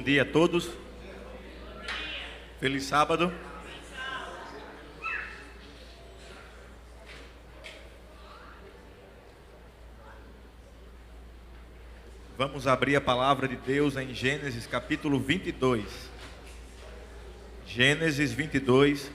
dia a todos. Feliz sábado. Vamos abrir a palavra de Deus em Gênesis capítulo 22. Gênesis 22.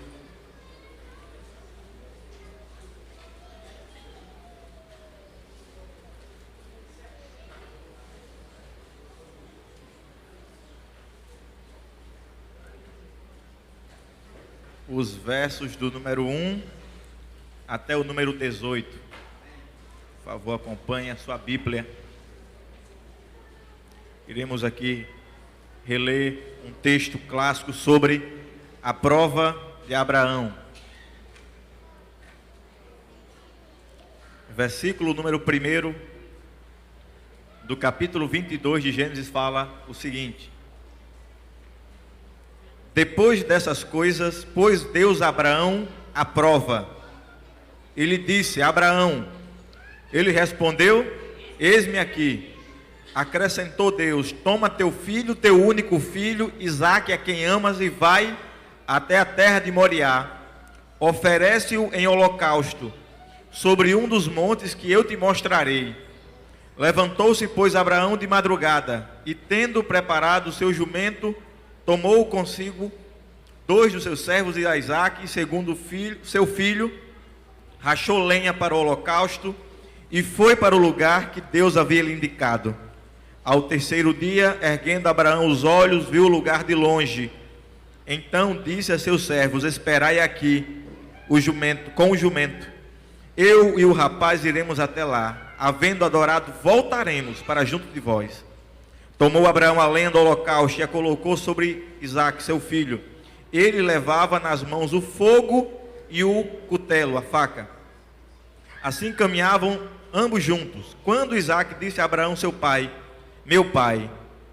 Os versos do número 1 até o número 18. Por favor, acompanhe a sua Bíblia. Iremos aqui reler um texto clássico sobre a prova de Abraão. Versículo número 1 do capítulo 22 de Gênesis fala o seguinte: Depois dessas coisas, pôs Deus a Abraão à prova. Ele disse: Abraão. Ele respondeu: Eis-me aqui. Acrescentou Deus: Toma teu filho, teu único filho, Isaque, a quem amas, e vai até a terra de Moriá. Oferece-o em holocausto sobre um dos montes que eu te mostrarei. Levantou-se, pois, Abraão de madrugada, e tendo preparado o seu jumento, tomou consigo 2 dos seus servos e Isaque, segundo seu filho, rachou lenha para o holocausto e foi para o lugar que Deus havia lhe indicado. Ao terceiro dia, erguendo Abraão os olhos, viu o lugar de longe. Então disse a seus servos: Esperai aqui com o jumento. Eu e o rapaz iremos até lá. Havendo adorado, voltaremos para junto de vós. Tomou Abraão a lenha do holocausto e a colocou sobre Isaque, seu filho. Ele levava nas mãos o fogo e o cutelo, a faca. Assim caminhavam ambos juntos. Quando Isaque disse a Abraão, seu pai: Meu pai.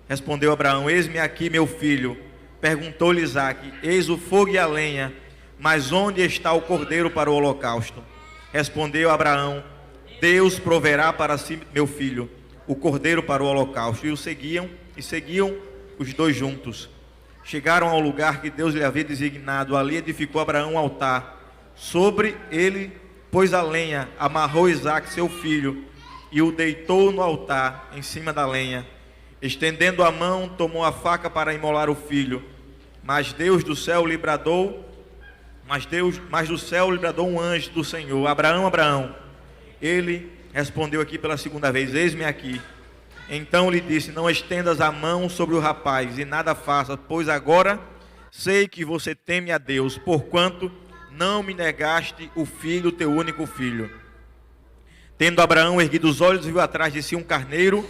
Respondeu Abraão: Eis-me aqui, meu filho. Perguntou-lhe Isaque: Eis o fogo e a lenha, mas onde está o cordeiro para o holocausto? Respondeu Abraão: Deus proverá para si, meu filho, o cordeiro para o holocausto. E seguiam os dois juntos. Chegaram ao lugar que Deus lhe havia designado. Ali edificou Abraão um altar. Sobre ele pôs a lenha, amarrou Isaque, seu filho, e o deitou no altar, em cima da lenha. Estendendo a mão, tomou a faca para imolar o filho. Mas do céu lhe bradou um anjo do Senhor: Abraão, Abraão. Ele respondeu aqui pela segunda vez: Eis-me aqui. Então lhe disse: Não estendas a mão sobre o rapaz e nada faças, pois agora sei que você teme a Deus, porquanto não me negaste o filho, teu único filho. Tendo Abraão erguido os olhos, viu atrás de si um carneiro,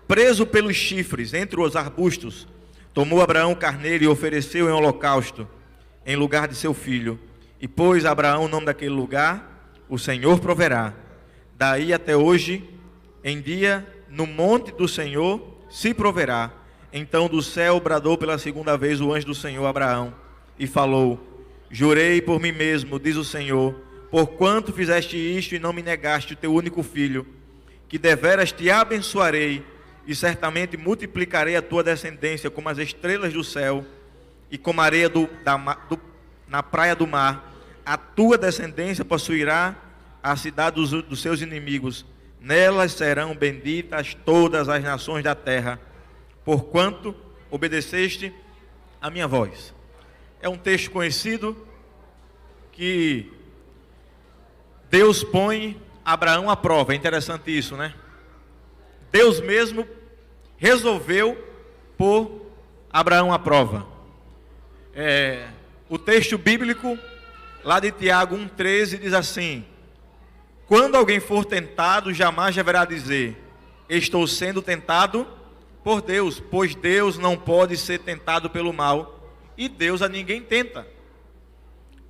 preso pelos chifres, entre os arbustos. Tomou Abraão o carneiro e ofereceu em holocausto, em lugar de seu filho. E pôs Abraão o nome daquele lugar: O Senhor proverá. Daí até hoje, em dia, no monte do Senhor se proverá. Então do céu bradou pela segunda vez o anjo do Senhor a Abraão, e falou: Jurei por mim mesmo, diz o Senhor, porquanto fizeste isto e não me negaste o teu único filho, que deveras te abençoarei, e certamente multiplicarei a tua descendência como as estrelas do céu, e como a areia na praia do mar. A tua descendência possuirá a cidade dos seus inimigos. Nelas serão benditas todas as nações da terra, porquanto obedeceste a minha voz. É um texto conhecido que Deus põe Abraão à prova. É interessante isso, né? Deus mesmo resolveu pôr Abraão à prova. O texto bíblico lá de Tiago 1,13 diz assim: Quando alguém for tentado, jamais deverá dizer: Estou sendo tentado por Deus, pois Deus não pode ser tentado pelo mal, e Deus a ninguém tenta.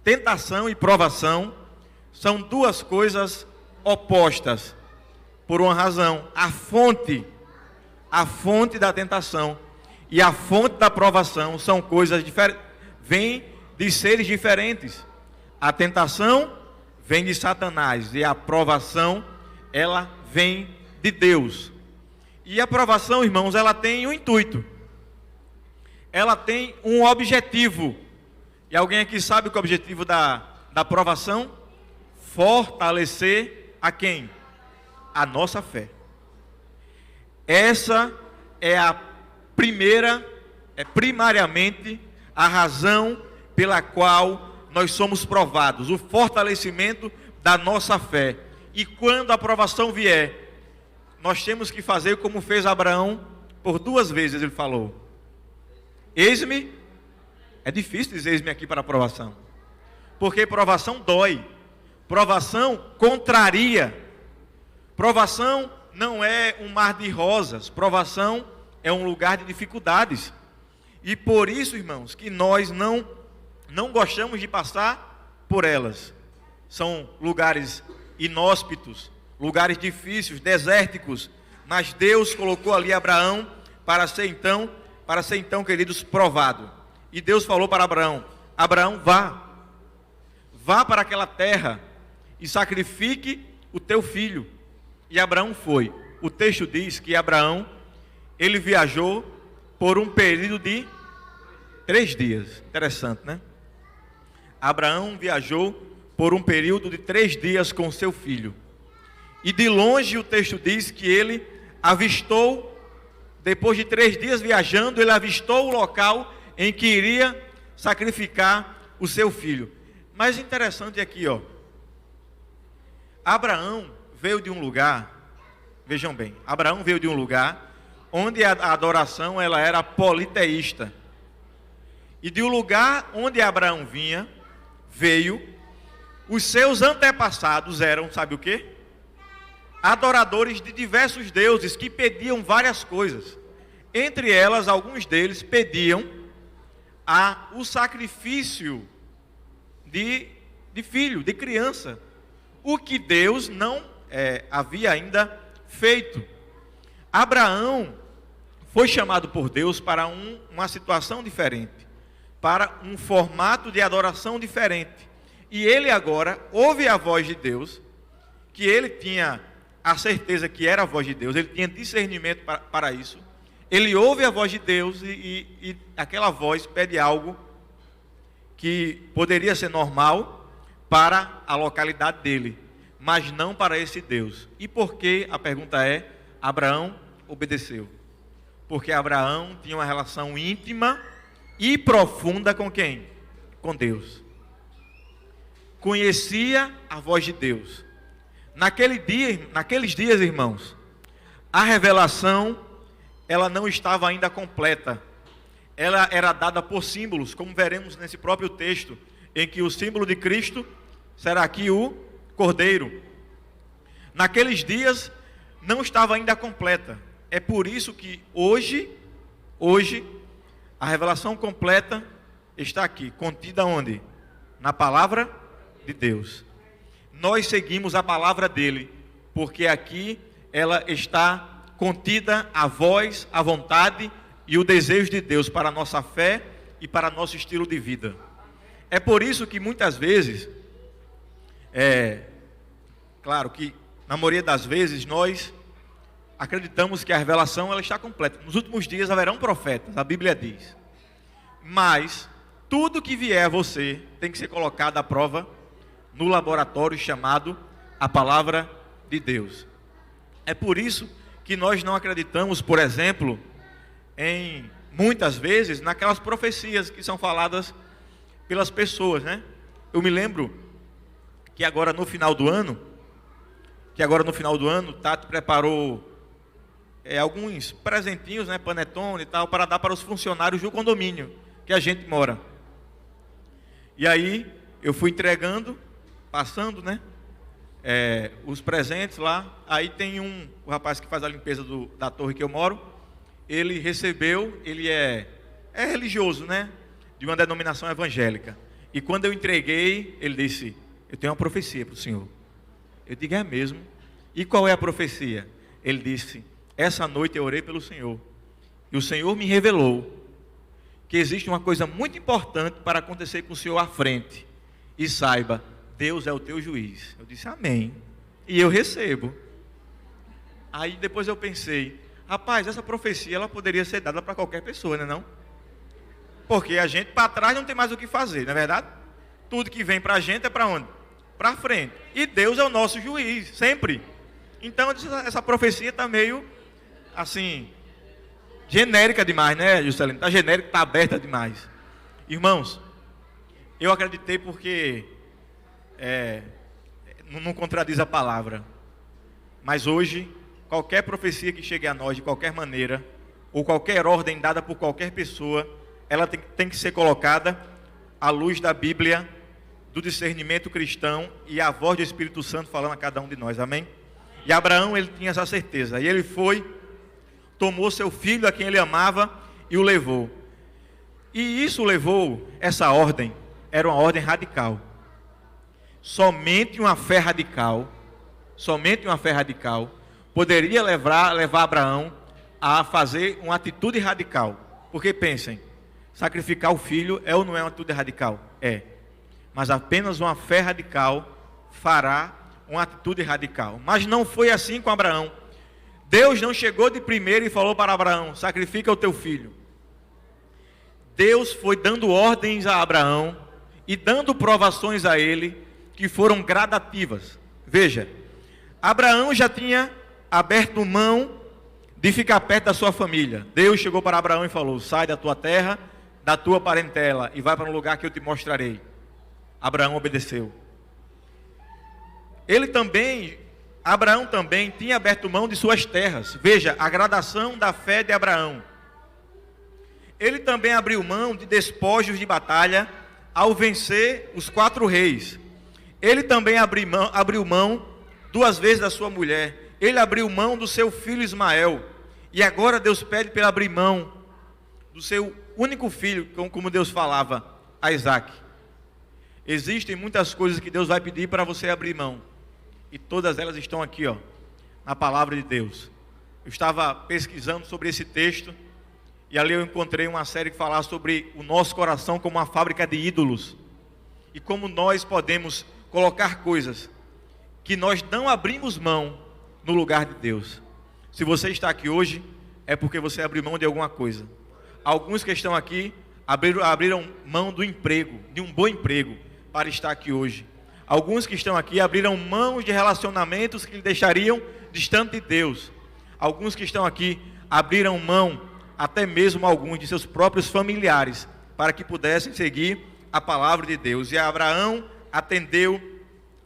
Tentação e provação são duas coisas opostas, por uma razão. A fonte da tentação e a fonte da provação são coisas diferentes, vêm de seres diferentes. A tentação vem de Satanás e a provação, ela vem de Deus. E a provação, irmãos, ela tem um intuito. ela tem um objetivo. E alguém aqui sabe qual é o objetivo da provação? Fortalecer a quem? A nossa fé. Essa é a primeira, primariamente a razão pela qual nós somos provados, o fortalecimento da nossa fé. E quando a provação vier, nós temos que fazer como fez Abraão por 2 vezes. Ele falou: eis-me. É difícil dizer eis-me aqui para a provação, porque provação dói, provação contraria, provação não é um mar de rosas, provação é um lugar de dificuldades. E por isso, irmãos, que nós não gostamos de passar por elas. São lugares inóspitos, lugares difíceis, desérticos, mas Deus colocou ali Abraão para ser então, queridos, provado. E Deus falou para Abraão: Abraão, vá para aquela terra e sacrifique o teu filho. E Abraão foi. O texto diz que Abraão, ele viajou por um período de 3 dias. Interessante, né? Abraão viajou por um período de 3 dias com seu filho. E de longe o texto diz que ele avistou, depois de 3 dias viajando, ele avistou o local em que iria sacrificar o seu filho. Mas interessante aqui, Abraão veio de um lugar, vejam bem, Abraão veio de um lugar onde a adoração ela era politeísta. E de um lugar onde Abraão veio, os seus antepassados eram, sabe o quê? Adoradores de diversos deuses que pediam várias coisas. Entre elas, alguns deles pediam o sacrifício de filho, de criança, o que Deus não havia ainda feito. Abraão foi chamado por Deus para uma situação diferente, para um formato de adoração diferente. E ele agora ouve a voz de Deus, que ele tinha a certeza que era a voz de Deus, ele tinha discernimento para isso. Ele ouve a voz de Deus e aquela voz pede algo que poderia ser normal para a localidade dele, mas não para esse Deus. E por que? A pergunta é: Abraão obedeceu. Porque Abraão tinha uma relação íntima e profunda com quem? Com Deus. Conhecia a voz de Deus. Naqueles dias, irmãos, a revelação ela não estava ainda completa. Ela era dada por símbolos, como veremos nesse próprio texto, em que o símbolo de Cristo será aqui o Cordeiro. Naqueles dias não estava ainda completa. É por isso que hoje a revelação completa está aqui, contida onde? Na palavra de Deus. Nós seguimos a palavra dele, porque aqui ela está contida a voz, a vontade e o desejo de Deus para a nossa fé e para nosso estilo de vida. É por isso que muitas vezes, claro que na maioria das vezes nós acreditamos que a revelação ela está completa. Nos últimos dias haverão profetas, a Bíblia diz. Mas tudo que vier a você tem que ser colocado à prova no laboratório chamado a palavra de Deus. É por isso que nós não acreditamos, por exemplo, muitas vezes, naquelas profecias que são faladas pelas pessoas, né? Eu me lembro que agora no final do ano, Tati preparou alguns presentinhos, né, panetone e tal, para dar para os funcionários do condomínio que a gente mora. E aí eu fui entregando, passando, né, os presentes lá. Aí tem o rapaz que faz a limpeza da torre que eu moro. Ele recebeu, ele é religioso, né, de uma denominação evangélica. E quando eu entreguei, ele disse: eu tenho uma profecia para o senhor. Eu digo: é mesmo? E qual é a profecia? Ele disse: essa noite eu orei pelo senhor, e o senhor me revelou que existe uma coisa muito importante para acontecer com o senhor à frente. E saiba, Deus é o teu juiz. Eu disse: amém. E eu recebo. Aí depois eu pensei: rapaz, essa profecia ela poderia ser dada para qualquer pessoa, não é não? Porque a gente para trás não tem mais o que fazer, não é verdade? Tudo que vem para a gente é para onde? Para frente. E Deus é o nosso juiz, sempre. Então essa profecia está meio assim, genérica demais, né, Juscelino? Está genérica, está aberta demais. Irmãos, eu acreditei porque não contradiz a palavra. Mas hoje, qualquer profecia que chegue a nós de qualquer maneira, ou qualquer ordem dada por qualquer pessoa, ela tem que ser colocada à luz da Bíblia, do discernimento cristão e a voz do Espírito Santo falando a cada um de nós, amém? E Abraão, ele tinha essa certeza, e ele foi, tomou seu filho a quem ele amava e o levou. E isso levou, essa ordem, era uma ordem radical. Somente uma fé radical poderia levar Abraão a fazer uma atitude radical. Porque pensem, sacrificar o filho é ou não é uma atitude radical? É. Mas apenas uma fé radical fará uma atitude radical. Mas não foi assim com Abraão. Deus não chegou de primeiro e falou para Abraão: sacrifica o teu filho. Deus foi dando ordens a Abraão e dando provações a ele que foram gradativas. Veja, Abraão já tinha aberto mão de ficar perto da sua família. Deus chegou para Abraão e falou: sai da tua terra, da tua parentela e vai para um lugar que eu te mostrarei. Abraão obedeceu. Abraão também tinha aberto mão de suas terras. Veja, a gradação da fé de Abraão. Ele também abriu mão de despojos de batalha ao vencer os 4 reis. Ele também abriu mão 2 vezes da sua mulher. Ele abriu mão do seu filho Ismael. E agora Deus pede para ele abrir mão do seu único filho, como Deus falava, a Isaac. Existem muitas coisas que Deus vai pedir para você abrir mão. E todas elas estão aqui, na palavra de Deus. Eu estava pesquisando sobre esse texto. E ali eu encontrei uma série que falava sobre o nosso coração como uma fábrica de ídolos. E como nós podemos colocar coisas que nós não abrimos mão no lugar de Deus. Se você está aqui hoje, é porque você abriu mão de alguma coisa. Alguns que estão aqui abriram mão do emprego, de um bom emprego, para estar aqui hoje. Alguns que estão aqui abriram mão de relacionamentos que lhe deixariam distante de Deus. Alguns que estão aqui abriram mão, até mesmo alguns de seus próprios familiares, para que pudessem seguir a palavra de Deus. E Abraão atendeu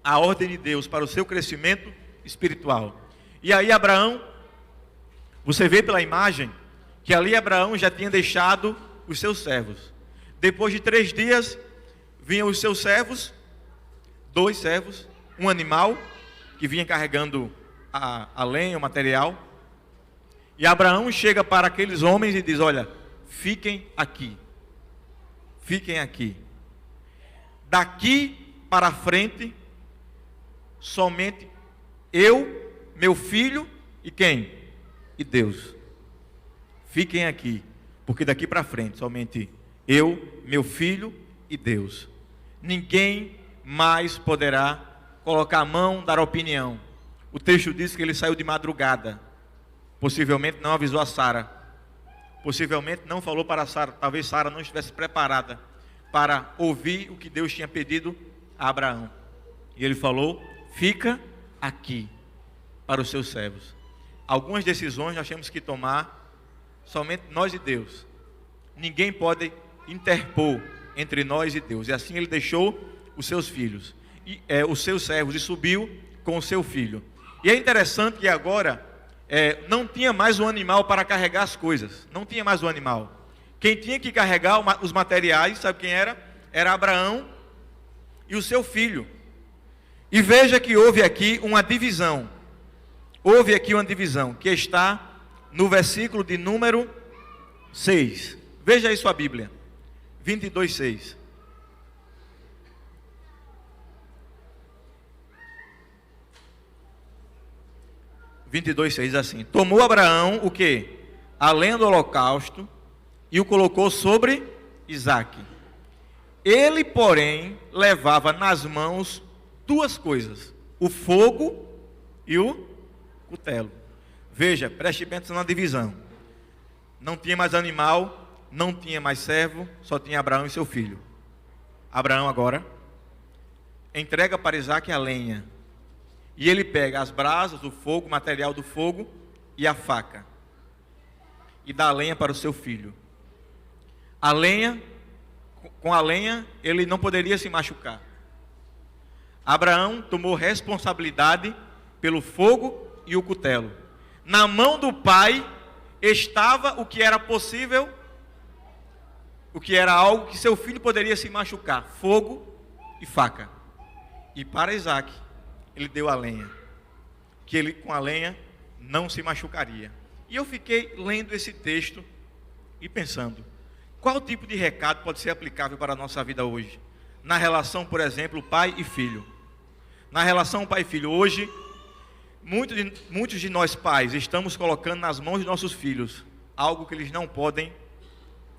a ordem de Deus para o seu crescimento espiritual. E aí Abraão, você vê pela imagem, que ali Abraão já tinha deixado os seus servos. Depois de 3 dias, vinham os seus servos, 2 servos, um animal, que vinha carregando a lenha, o material. E Abraão chega para aqueles homens e diz: olha, fiquem aqui. Fiquem aqui. Daqui para frente, somente eu, meu filho e quem? E Deus. Fiquem aqui, porque daqui para frente, somente eu, meu filho e Deus. Ninguém mais poderá colocar a mão, dar opinião. O texto diz que ele saiu de madrugada. Possivelmente não avisou a Sara. Possivelmente não falou para Sara. Talvez Sara não estivesse preparada para ouvir o que Deus tinha pedido a Abraão. E ele falou: fica aqui para os seus servos. Algumas decisões nós temos que tomar somente nós e Deus. Ninguém pode interpor entre nós e Deus. E assim ele deixou os seus filhos, os seus servos, e subiu com o seu filho. E é interessante que agora não tinha mais um animal para carregar as coisas. Não tinha mais um animal. Quem tinha que carregar os materiais, sabe quem era? Era Abraão e o seu filho. E veja que houve aqui uma divisão. Houve aqui uma divisão que está no versículo de número 6. Veja aí sua Bíblia. 22:6. Diz assim: tomou Abraão o que? A lenha do holocausto e o colocou sobre Isaque. Ele, porém, levava nas mãos 2 coisas: o fogo e o cutelo. Veja, preste bem atenção na divisão. Não tinha mais animal, não tinha mais servo, só tinha Abraão e seu filho. Abraão agora entrega para Isaque a lenha. E ele pega as brasas, o fogo, o material do fogo e a faca. E dá a lenha para o seu filho. A lenha, com a lenha, ele não poderia se machucar. Abraão tomou responsabilidade pelo fogo e o cutelo. Na mão do pai estava o que era possível, o que era algo que seu filho poderia se machucar: fogo e faca. E para Isaque, ele deu a lenha, que ele com a lenha não se machucaria. E eu fiquei lendo esse texto e pensando, qual tipo de recado pode ser aplicável para a nossa vida hoje? Na relação, por exemplo, pai e filho. Na relação pai e filho, hoje, muitos de nós pais estamos colocando nas mãos de nossos filhos algo que eles não podem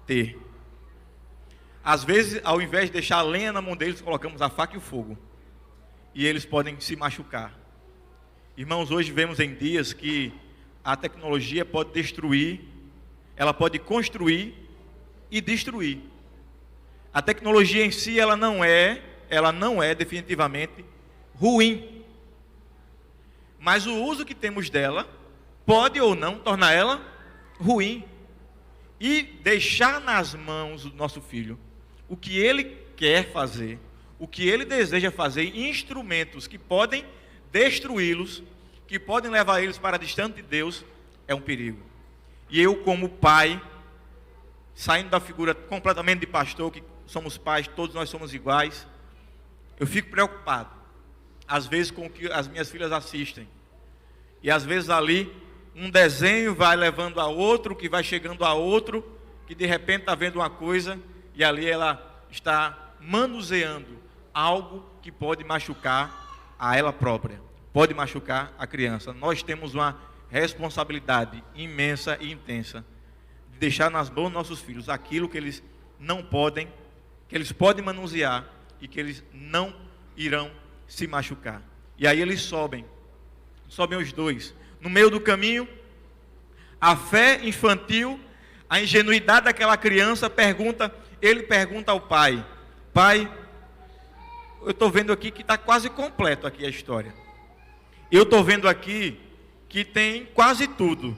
ter. Às vezes, ao invés de deixar a lenha na mão deles, colocamos a faca e o fogo. E eles podem se machucar. Irmãos, hoje vivemos em dias que a tecnologia pode destruir, ela pode construir e destruir. A tecnologia em si, ela não é definitivamente ruim. Mas o uso que temos dela pode ou não tornar ela ruim. E deixar nas mãos do nosso filho o que ele quer fazer, o que ele deseja fazer, instrumentos que podem destruí-los, que podem levar eles para distante de Deus, é um perigo. E eu, como pai, saindo da figura completamente de pastor, que somos pais, todos nós somos iguais, eu fico preocupado, às vezes com o que as minhas filhas assistem, e às vezes ali, um desenho vai levando a outro, que vai chegando a outro, que de repente está vendo uma coisa, e ali ela está manuseando algo que pode machucar a ela própria, pode machucar a criança. Nós temos uma responsabilidade imensa e intensa de deixar nas mãos dos nossos filhos aquilo que eles não podem, que eles podem manusear e que eles não irão se machucar. E aí eles sobem os dois. No meio do caminho, a fé infantil, a ingenuidade daquela criança ele pergunta ao pai: pai, eu estou vendo aqui que está quase completo aqui a história. Eu estou vendo aqui que tem quase tudo.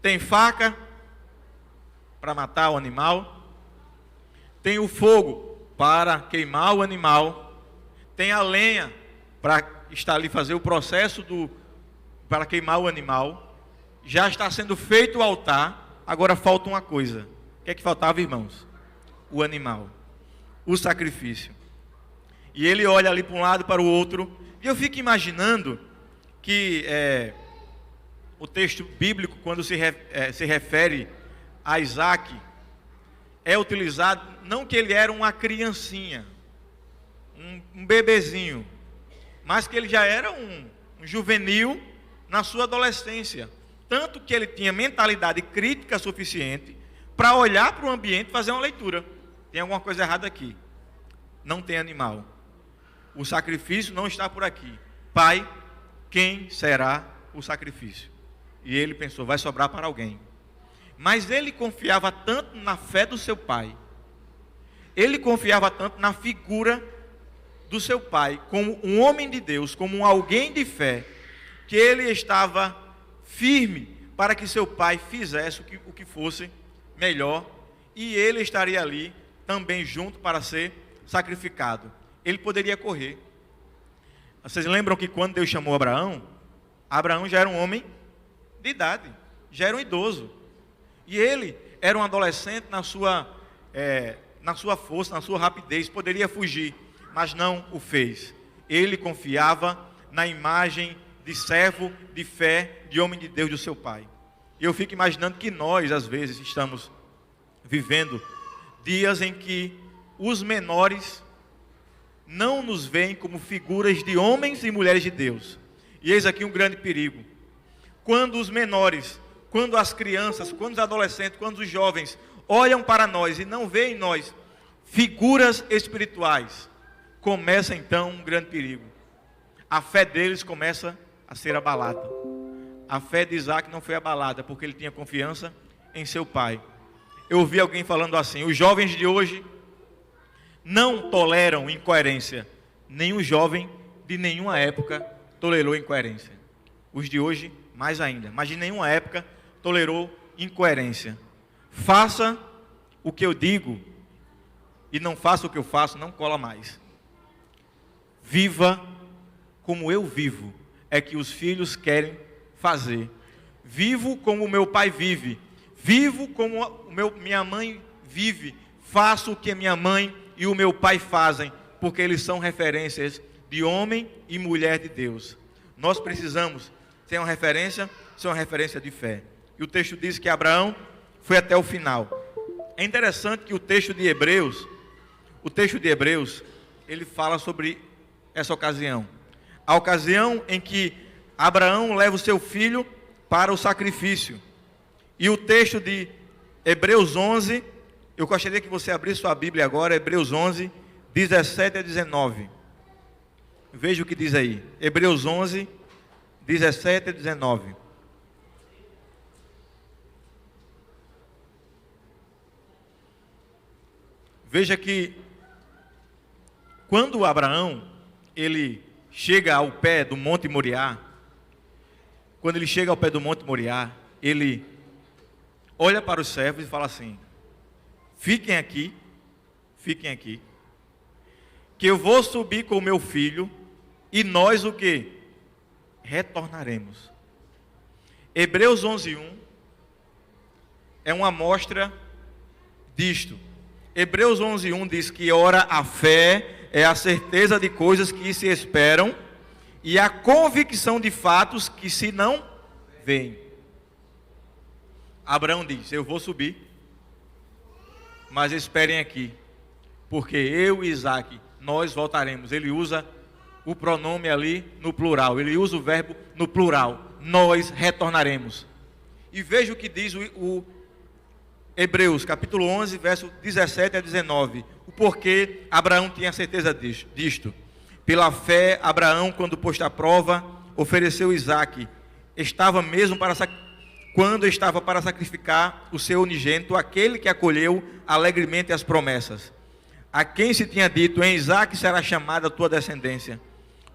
Tem faca para matar o animal, tem o fogo para queimar o animal, tem a lenha para estar ali fazer o processo para queimar o animal, já está sendo feito o altar, agora falta uma coisa. O que é que faltava, irmãos? O animal, o sacrifício. E ele olha ali para um lado e para o outro, e eu fico imaginando que o texto bíblico, quando se refere a Isaque, é utilizado, não que ele era uma criancinha, um bebezinho, mas que ele já era um juvenil na sua adolescência, tanto que ele tinha mentalidade crítica suficiente para olhar para o ambiente e fazer uma leitura. Tem alguma coisa errada aqui, não tem animal, o sacrifício não está por aqui. Pai, quem será o sacrifício? E ele pensou, vai sobrar para alguém. Mas ele confiava tanto na fé do seu pai, ele confiava tanto na figura do seu pai, como um homem de Deus, como um alguém de fé, que ele estava firme para que seu pai fizesse o que fosse melhor, e ele estaria ali também junto para ser sacrificado. Ele poderia correr. Vocês lembram que quando Deus chamou Abraão, Abraão já era um homem de idade, já era um idoso, e ele era um adolescente na sua força, na sua rapidez, poderia fugir, mas não o fez. Ele confiava na imagem de servo, de fé, de homem de Deus do seu pai. E eu fico imaginando que nós, às vezes, estamos vivendo dias em que os menores não nos veem como figuras de homens e mulheres de Deus. E eis aqui um grande perigo. Quando os menores, quando as crianças, quando os adolescentes, quando os jovens olham para nós e não veem em nós figuras espirituais, começa então um grande perigo. A fé deles começa a ser abalada. A fé de Isaque não foi abalada porque ele tinha confiança em seu pai. eu ouvi alguém falando assim: os jovens de hoje não toleram incoerência. Nenhum jovem de nenhuma época tolerou incoerência. Os de hoje, mais ainda. Mas de nenhuma época tolerou incoerência. Faça o que eu digo e não faça o que eu faço, não cola mais. Viva como eu vivo, é que os filhos querem fazer. Vivo como o meu pai vive. Vivo como minha mãe vive. Faço o que minha mãe e o meu pai fazem, porque eles são referências de homem e mulher de Deus. Nós precisamos ser uma referência de fé. E o texto diz que Abraão foi até o final. É interessante que o texto de Hebreus, ele fala sobre essa ocasião. A ocasião em que Abraão leva o seu filho para o sacrifício. E o texto de Hebreus 11, eu gostaria que você abrisse sua Bíblia agora, Hebreus 11, 17 a 19. Veja o que diz aí. Hebreus 11, 17 a 19. Veja que quando Abraão, ele chega ao pé do Monte Moriá, ele olha para os servos e fala assim: fiquem aqui, que eu vou subir com o meu filho, e nós o que? Retornaremos. Hebreus 11:1 é uma amostra disto. Hebreus 11:1 diz que ora a fé é a certeza de coisas que se esperam e a convicção de fatos que se não veem. Abraão diz: eu vou subir, mas esperem aqui, porque eu e Isaac, nós voltaremos. Ele usa o pronome ali no plural, ele usa o verbo no plural, nós retornaremos. E veja o que diz o Hebreus, capítulo 11, verso 17 a 19. O porquê Abraão tinha certeza disto. Pela fé, Abraão, quando posto à prova, ofereceu Isaac. Quando estava para sacrificar o seu unigênito, aquele que acolheu alegremente as promessas. A quem se tinha dito: em Isaac será chamada a tua descendência.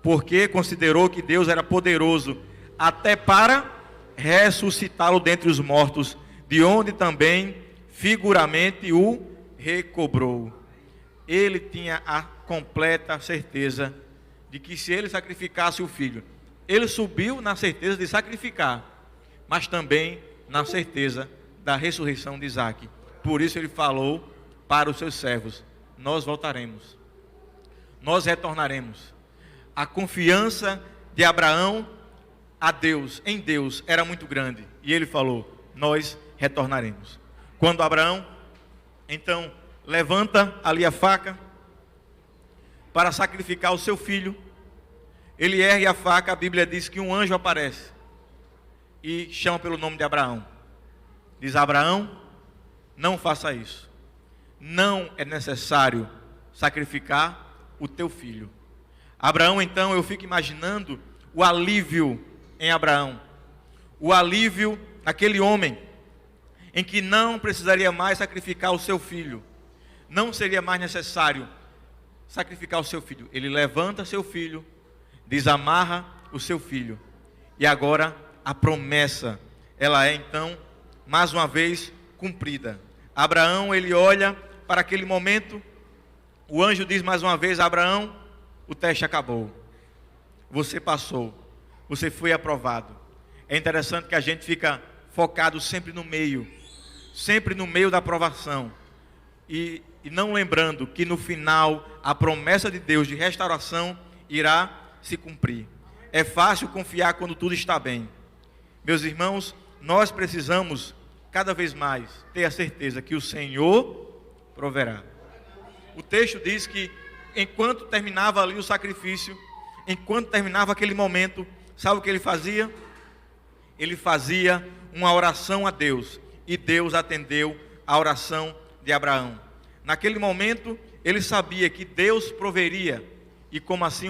Porque considerou que Deus era poderoso até para ressuscitá-lo dentre os mortos, de onde também figuramente o recobrou. Ele tinha a completa certeza de que se ele sacrificasse o filho, ele subiu na certeza de sacrificar, mas também na certeza da ressurreição de Isaac. Por isso ele falou para os seus servos: nós voltaremos, nós retornaremos. A confiança de Abraão em Deus era muito grande, e ele falou: nós retornaremos. Quando Abraão, então, levanta ali a faca para sacrificar o seu filho, ele ergue a faca, a Bíblia diz que um anjo aparece e chama pelo nome de Abraão. Diz: Abraão, não faça isso. Não é necessário sacrificar o teu filho. Abraão, então, eu fico imaginando o alívio em Abraão. O alívio naquele homem em que não precisaria mais sacrificar o seu filho. Não seria mais necessário sacrificar o seu filho. Ele levanta seu filho, desamarra o seu filho. E agora a promessa, ela é então, mais uma vez, cumprida. Abraão, ele olha para aquele momento. O anjo diz mais uma vez: Abraão, o teste acabou. Você passou. Você foi aprovado. É interessante que a gente fica focado sempre no meio da aprovação, e não lembrando que no final a promessa de Deus de restauração irá se cumprir. É fácil confiar quando tudo está bem. Meus irmãos, nós precisamos cada vez mais ter a certeza que o Senhor proverá. O texto diz que enquanto terminava ali o sacrifício, enquanto terminava aquele momento, sabe o que ele fazia? Ele fazia uma oração a Deus, e Deus atendeu a oração de Abraão. Naquele momento, ele sabia que Deus proveria, e como assim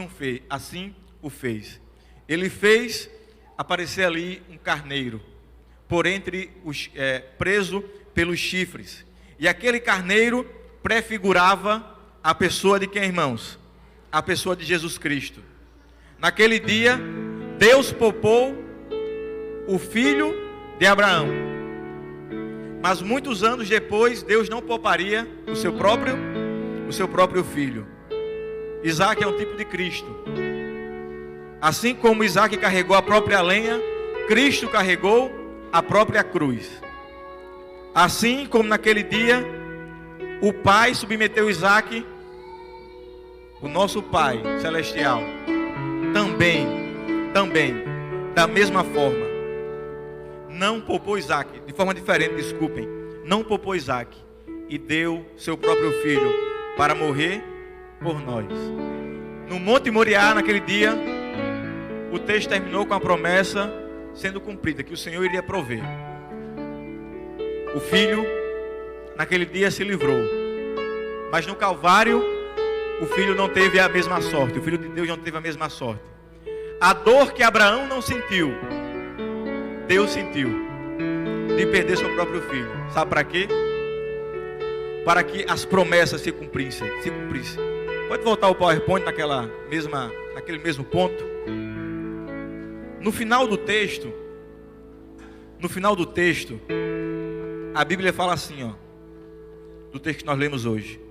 o fez. Ele fez aparecer ali um carneiro, preso pelos chifres. E aquele carneiro prefigurava a pessoa de quem, irmãos? A pessoa de Jesus Cristo. Naquele dia, Deus poupou o filho de Abraão. Mas muitos anos depois, Deus não pouparia o seu próprio filho. Isaac é um tipo de Cristo. Assim como Isaac carregou a própria lenha, Cristo carregou a própria cruz. Assim como naquele dia, o Pai submeteu Isaac, o nosso Pai celestial, também, da mesma forma, não poupou Isaac, de forma diferente, desculpem, não poupou Isaac e deu seu próprio filho para morrer por nós. No Monte Moriá, naquele dia, o texto terminou com a promessa sendo cumprida, que o Senhor iria prover. O filho, naquele dia, se livrou. Mas no Calvário, o filho não teve a mesma sorte. O filho de Deus não teve a mesma sorte. A dor que Abraão não sentiu, Deus sentiu, de perder seu próprio filho. Sabe para quê? Para que as promessas se cumprissem. Pode voltar o PowerPoint naquele mesmo ponto. No final do texto, a Bíblia fala assim, ó, do texto que nós lemos hoje.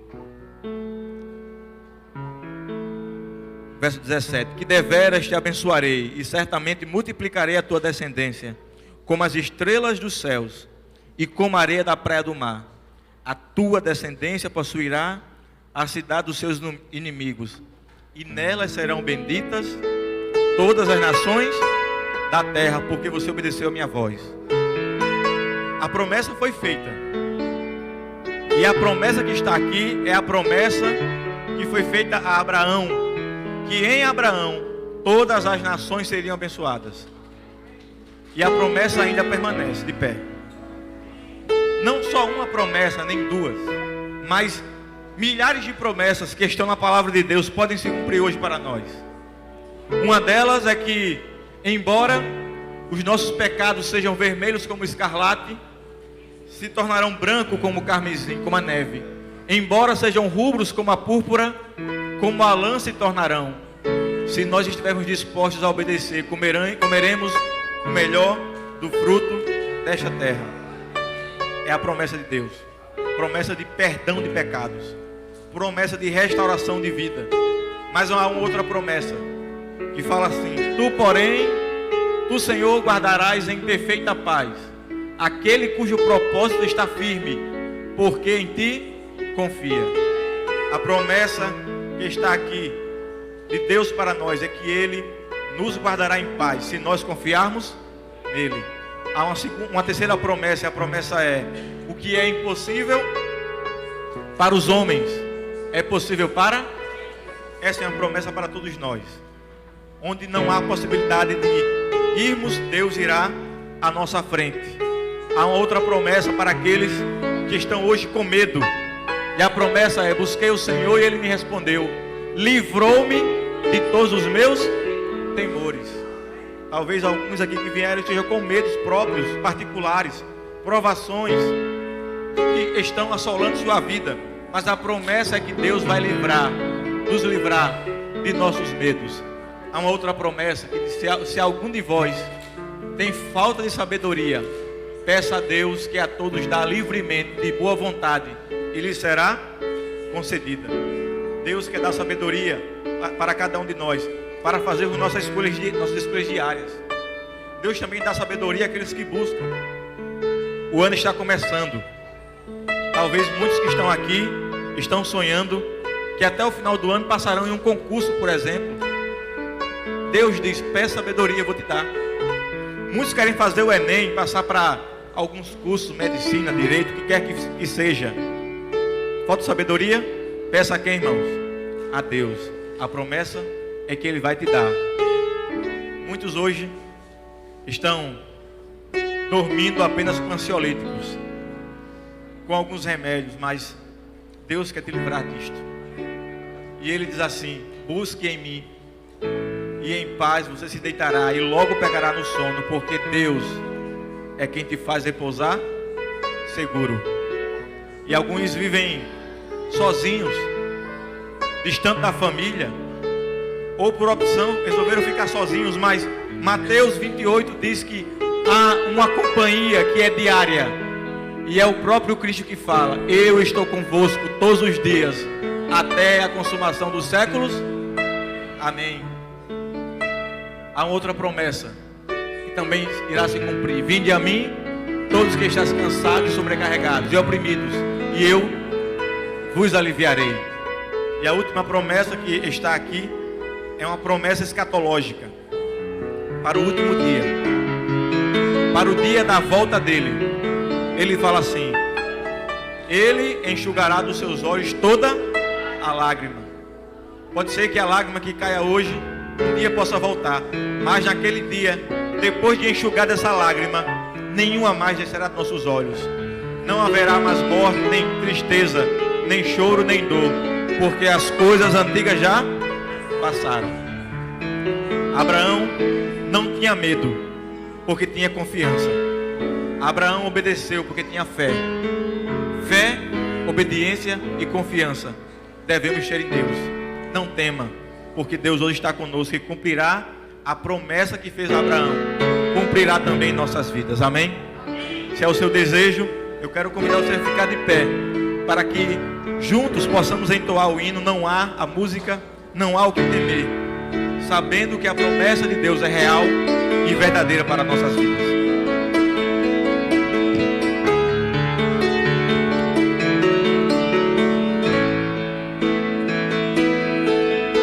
Verso 17: que deveras te abençoarei, e certamente multiplicarei a tua descendência, como as estrelas dos céus, e como a areia da praia do mar. A tua descendência possuirá a cidade dos seus inimigos, e nelas serão benditas todas as nações da terra, porque você obedeceu a minha voz. A promessa foi feita, e a promessa que está aqui é a promessa que foi feita a Abraão, que em Abraão todas as nações seriam abençoadas. E a promessa ainda permanece de pé. Não só uma promessa, nem duas, mas milhares de promessas que estão na palavra de Deus podem se cumprir hoje para nós. Uma delas é que, embora os nossos pecados sejam vermelhos como escarlate, se tornarão branco como o carmesim, como a neve. Embora sejam rubros como a púrpura, como a lã se tornarão. Se nós estivermos dispostos a obedecer, comeremos o melhor do fruto desta terra. É a promessa de Deus. Promessa de perdão de pecados. Promessa de restauração de vida. Mas há uma outra promessa que fala assim: tu, porém, tu, Senhor, guardarás em perfeita paz aquele cujo propósito está firme, porque em ti confia. A promessa que está aqui de Deus para nós é que Ele nos guardará em paz se nós confiarmos nele. Há uma terceira promessa, e a promessa é: o que é impossível para os homens é possível para... Essa é uma promessa para todos nós. Onde não há possibilidade de irmos, Deus irá à nossa frente. Há uma outra promessa para aqueles que estão hoje com medo. E a promessa é: busquei o Senhor e Ele me respondeu, livrou-me de todos os meus temores. Talvez alguns aqui que vieram estejam com medos próprios, particulares, provações que estão assolando sua vida. Mas a promessa é que Deus vai nos livrar de nossos medos. Há uma outra promessa que diz: se algum de vós tem falta de sabedoria, peça a Deus, que a todos dá livremente, de boa vontade, e lhe será concedida. Deus quer dar sabedoria para cada um de nós, para fazermos nossas escolhas diárias. Deus também dá sabedoria àqueles que buscam. O ano está começando. Talvez muitos que estão aqui estão sonhando que até o final do ano passarão em um concurso, por exemplo. Deus diz: peça sabedoria, eu vou te dar. Muitos querem fazer o Enem, passar para alguns cursos, medicina, direito, o que quer que seja. Falta sabedoria? Peça a quem, irmãos? A Deus. A promessa é que Ele vai te dar. Muitos hoje estão dormindo apenas com ansiolíticos, com alguns remédios, mas Deus quer te livrar disto. E Ele diz assim: busque em mim, e em paz você se deitará, e logo pegará no sono, porque Deus é quem te faz repousar seguro. E alguns vivem sozinhos, distante da família, ou por opção resolveram ficar sozinhos. Mas Mateus 28 diz que há uma companhia que é diária, e é o próprio Cristo que fala: eu estou convosco todos os dias, até a consumação dos séculos. Amém. Há outra promessa que também irá se cumprir: vinde a mim, todos que estáis cansados e sobrecarregados e oprimidos, e eu vos aliviarei. E a última promessa que está aqui é uma promessa escatológica para o último dia, para o dia da volta dele. Ele fala assim: ele enxugará dos seus olhos toda a lágrima. Pode ser que a lágrima que caia hoje um dia possa voltar, mas naquele dia, depois de enxugar dessa lágrima, nenhuma mais descerá dos nossos olhos. Não haverá mais morte, nem tristeza, nem choro, nem dor, porque as coisas antigas já passaram. Abraão não tinha medo, porque tinha confiança. Abraão obedeceu porque tinha fé. Fé, obediência e confiança devemos ter em Deus. Não tema, porque Deus hoje está conosco e cumprirá a promessa que fez a Abraão. Cumprirá também em nossas vidas. Amém? Se é o seu desejo, eu quero convidar você a ficar de pé, para que juntos possamos entoar o hino. Não há a música, não há o que temer, sabendo que a promessa de Deus é real e verdadeira para nossas vidas.